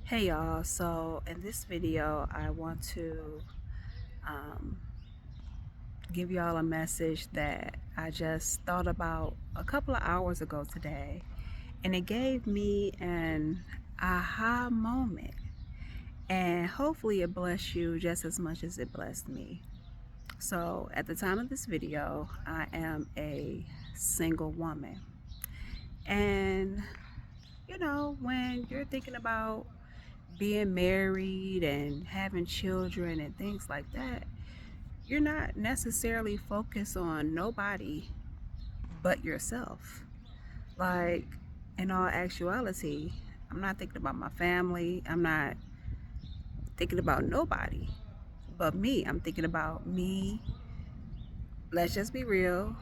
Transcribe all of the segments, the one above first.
Hey y'all, so in this video I want to um, give y'all a message that I just thought about a couple of hours ago today, and it gave me an aha moment, and hopefully it blessed you just as much as it blessed me. So at the time of this video, I am a single woman, and when you're thinking about being married and having children and things like that, you're not necessarily focused on nobody but yourself. Like, in all actuality, I'm not thinking about my family. I'm not thinking about nobody but me. I'm thinking about me. Let's just be real.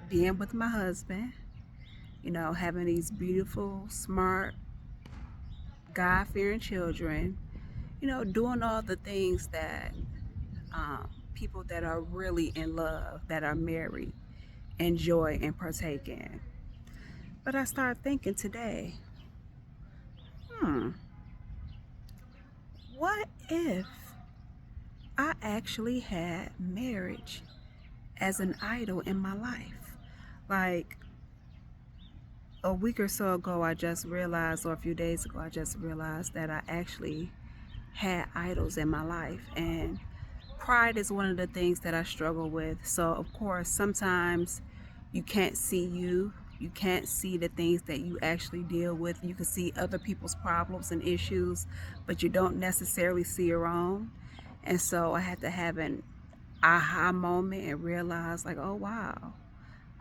Being with my husband, having these beautiful, smart, God fearing children, doing all the things that people that are really in love, that are married, enjoy and partake in. But I started thinking today, hmm, what if I actually had marriage as an idol in my life? Like a week or so ago, I just realized, or a few days ago, I just realized that I actually had idols in my life. And pride is one of the things that I struggle with. So, of course, sometimes you can't see you. You can't see the things that you actually deal with. You can see other people's problems and issues, but you don't necessarily see your own. And so I had to have an aha moment and realize, like, oh, wow,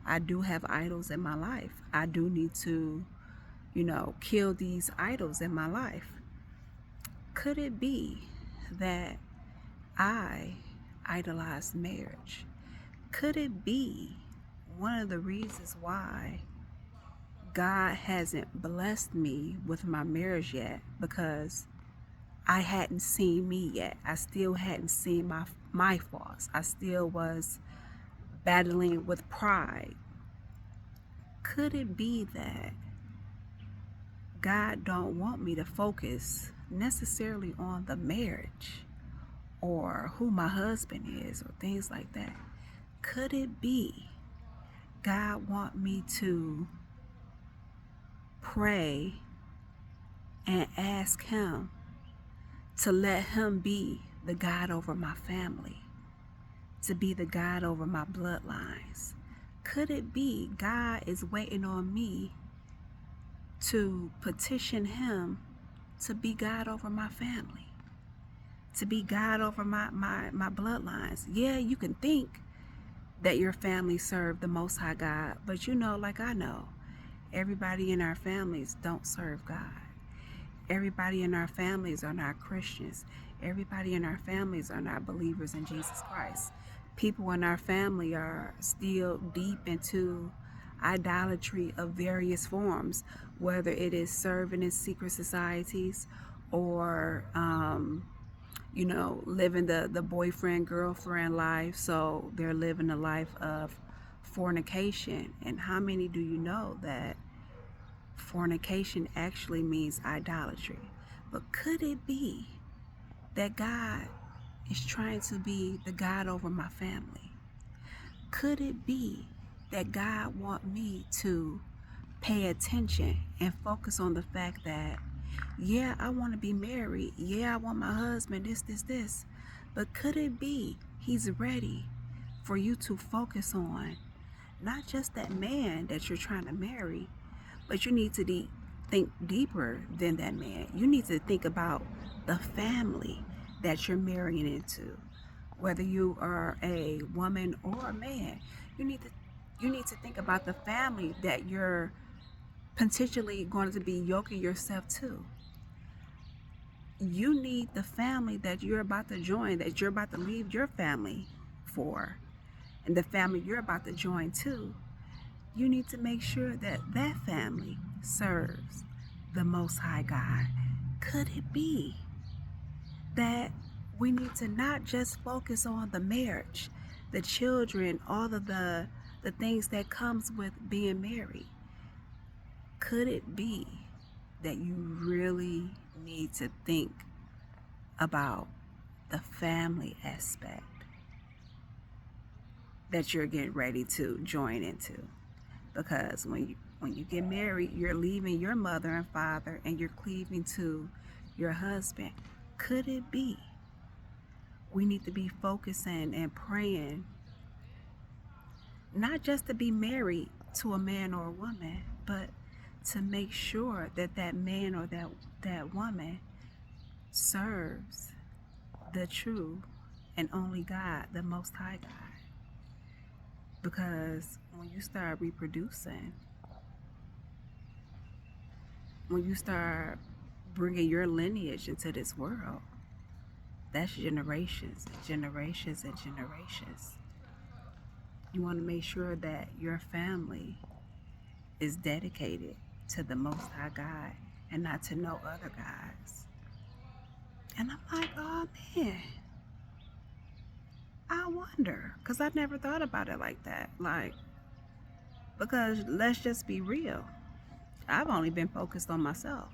I do have idols in my life. I do need to, kill these idols in my life. Could it be that I idolize marriage? Could it be one of the reasons why God hasn't blessed me with my marriage yet? Because I hadn't seen me yet. I still hadn't seen my faults. I still was battling with pride. Could it be that God don't want me to focus necessarily on the marriage or who my husband is or things like that? Could it be God want me to pray and ask him to let him be the God over my family, to be the God over my bloodlines? Could it be God is waiting on me to petition him to be God over my family, to be God over my bloodlines? Yeah, you can think that your family serve the Most High God, but like I know, everybody in our families don't serve God. Everybody in our families are not Christians. Everybody in our families are not believers in Jesus Christ. People in our family are still deep into idolatry of various forms, whether it is serving in secret societies or, living the boyfriend, girlfriend life. So they're living a life of fornication. And how many do you know that fornication actually means idolatry? But could it be that God is trying to be the God over my family? Could it be that God want me to pay attention and focus on the fact that, yeah, I want to be married. Yeah, I want my husband, this. But could it be he's ready for you to focus on not just that man that you're trying to marry, but you need to think deeper than that man. You need to think about the family that you're marrying into. Whether you are a woman or a man, you need to think about the family that you're potentially going to be yoking yourself to. You need the family that you're about to join, that you're about to leave your family for, and the family you're about to join to. You need to make sure that that family serves the Most High God. Could it be that we need to not just focus on the marriage, the children, all of the things that comes with being married? Could it be that you really need to think about the family aspect that you're getting ready to join into. Because when you get married, you're leaving your mother and father and you're cleaving to your husband. Could it be we need to be focusing and praying not just to be married to a man or a woman, but to make sure that that man or that woman serves the true and only God, the Most High God. Because when you start reproducing, when you start bringing your lineage into this world, that's generations and generations and generations. You want to make sure that your family is dedicated to the Most High God and not to no other gods. And I'm like, oh man, I wonder, because I never thought about it like that. Like, because let's just be real. I've only been focused on myself.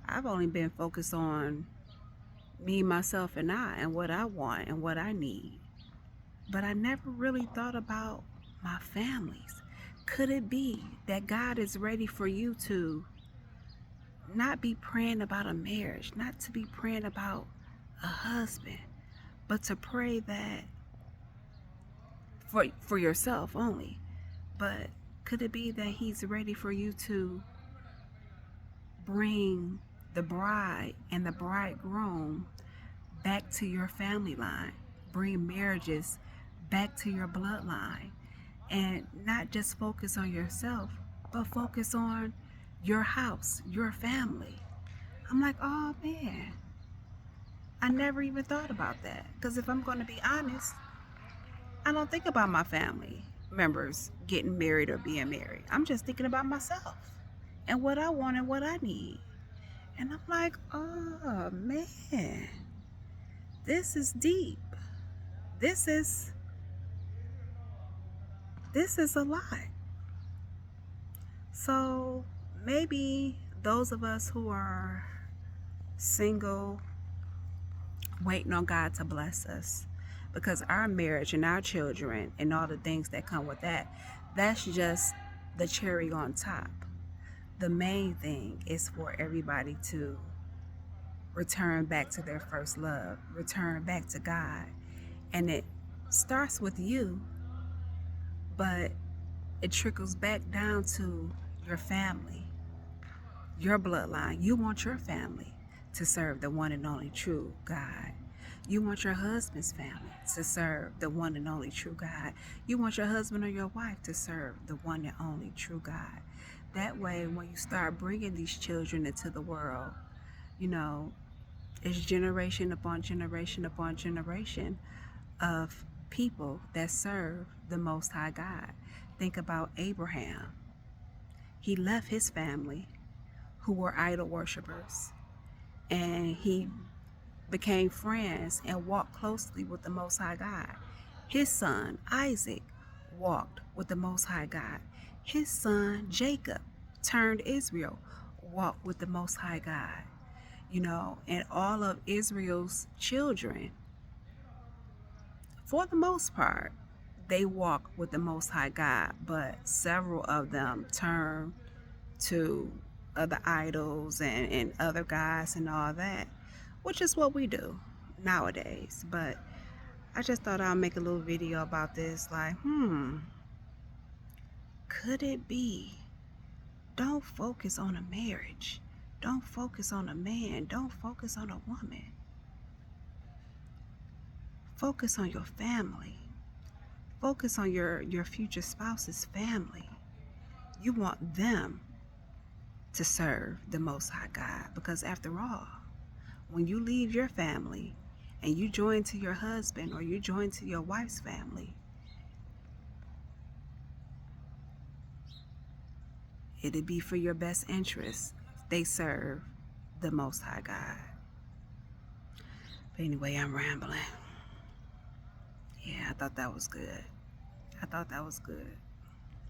I've only been focused on me, myself, and I, and what I want and what I need. But I never really thought about my families. Could it be that God is ready for you to not be praying about a marriage, not to be praying about a husband, but to pray that for yourself only? But could it be that he's ready for you to bring the bride and the bridegroom back to your family line, bring marriages back to your bloodline, and not just focus on yourself, but focus on your house, your family? I'm like, oh man, I never even thought about that. Because if I'm going to be honest, I don't think about my family members getting married or being married. I'm just thinking about myself and what I want and what I need. And I'm like, oh man, this is deep. This is a lot. So maybe those of us who are single, waiting on God to bless us, because our marriage and our children and all the things that come with that, that's just the cherry on top. The main thing is for everybody to return back to their first love, return back to God. And it starts with you, but it trickles back down to your family, your bloodline. You want your family to serve the one and only true God. You want your husband's family to serve the one and only true God. You want your husband or your wife to serve the one and only true God. That way, when you start bringing these children into the world, you know, it's generation upon generation upon generation of people that serve the Most High God. Think about Abraham. He left his family, who were idol worshipers, and he became friends and walked closely with the Most High God. His son, Isaac, walked with the Most High God. His son, Jacob, turned Israel, walked with the Most High God. You know, and all of Israel's children, for the most part, they walk with the Most High God, but several of them turned to other idols and other gods and all that, which is what we do nowadays. But I just thought I'll make a little video about this, like, could it be? Don't focus on a marriage. Don't focus on a man. Don't focus on a woman. Focus on your family. Focus on your future spouse's family. You want them to serve the Most High God, because after all, when you leave your family and you join to your husband or you join to your wife's family, it'd be for your best interest if they serve the Most High God. But anyway, I'm rambling. Yeah, I thought that was good.